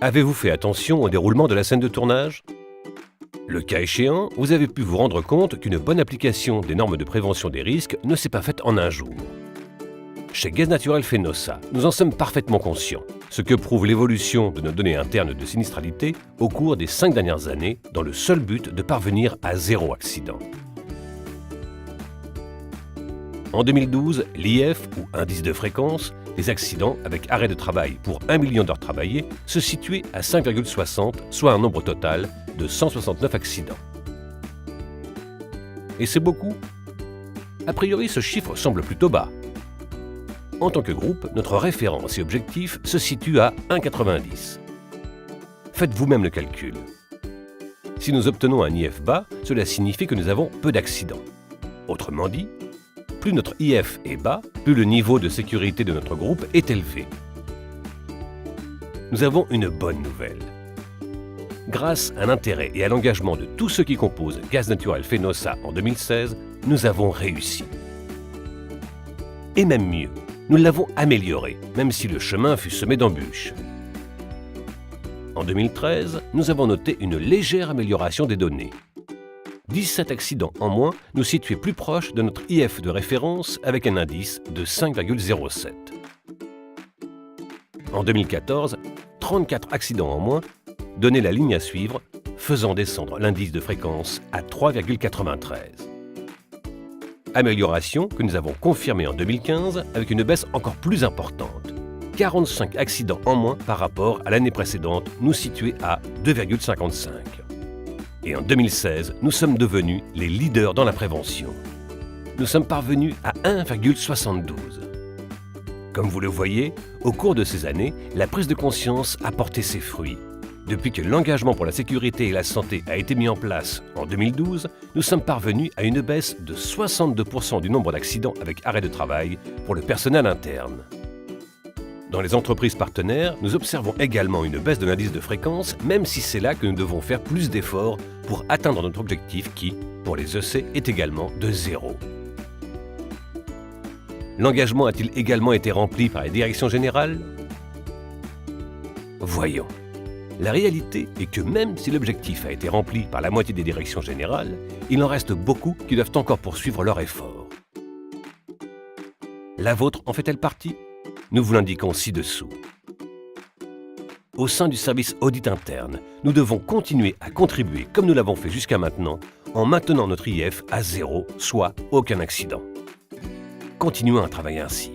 Avez-vous fait attention au déroulement de la scène de tournage? Le cas échéant, vous avez pu vous rendre compte qu'une bonne application des normes de prévention des risques ne s'est pas faite en un jour. Chez Gaz Naturel Fenosa, nous en sommes parfaitement conscients, ce que prouve l'évolution de nos données internes de sinistralité au cours des 5 dernières années dans le seul but de parvenir à 0 accident. En 2012, l'IF, ou indice de fréquence, des accidents avec arrêt de travail pour 1 million d'heures travaillées se situait à 5,60, soit un nombre total de 169 accidents. Et c'est beaucoup? A priori, ce chiffre semble plutôt bas. En tant que groupe, notre référence et objectif se situent à 1,90. Faites vous-même le calcul. Si nous obtenons un IF bas, cela signifie que nous avons peu d'accidents. Autrement dit, plus notre IF est bas, plus le niveau de sécurité de notre groupe est élevé. Nous avons une bonne nouvelle. Grâce à l'intérêt et à l'engagement de tous ceux qui composent Gaz Naturel Fenosa en 2016, nous avons réussi. Et même mieux, nous l'avons amélioré, même si le chemin fut semé d'embûches. En 2013, nous avons noté une légère amélioration des données. 17 accidents en moins nous situaient plus proches de notre IF de référence avec un indice de 5,07. En 2014, 34 accidents en moins donnaient la ligne à suivre, faisant descendre l'indice de fréquence à 3,93. Amélioration que nous avons confirmée en 2015 avec une baisse encore plus importante. 45 accidents en moins par rapport à l'année précédente nous situait à 2,55. Et en 2016, nous sommes devenus les leaders dans la prévention. Nous sommes parvenus à 1,72. Comme vous le voyez, au cours de ces années, la prise de conscience a porté ses fruits. Depuis que l'engagement pour la sécurité et la santé a été mis en place en 2012, nous sommes parvenus à une baisse de 62% du nombre d'accidents avec arrêt de travail pour le personnel interne. Dans les entreprises partenaires, nous observons également une baisse de l'indice de fréquence, même si c'est là que nous devons faire plus d'efforts pour atteindre notre objectif qui, pour les EC, est également de 0. L'engagement a-t-il également été rempli par les directions générales? Voyons. La réalité est que même si l'objectif a été rempli par la moitié des directions générales, il en reste beaucoup qui doivent encore poursuivre leur effort. La vôtre en fait-elle partie? Nous vous l'indiquons ci-dessous. Au sein du service audit interne, nous devons continuer à contribuer comme nous l'avons fait jusqu'à maintenant en maintenant notre IF à 0, soit aucun accident. Continuons à travailler ainsi.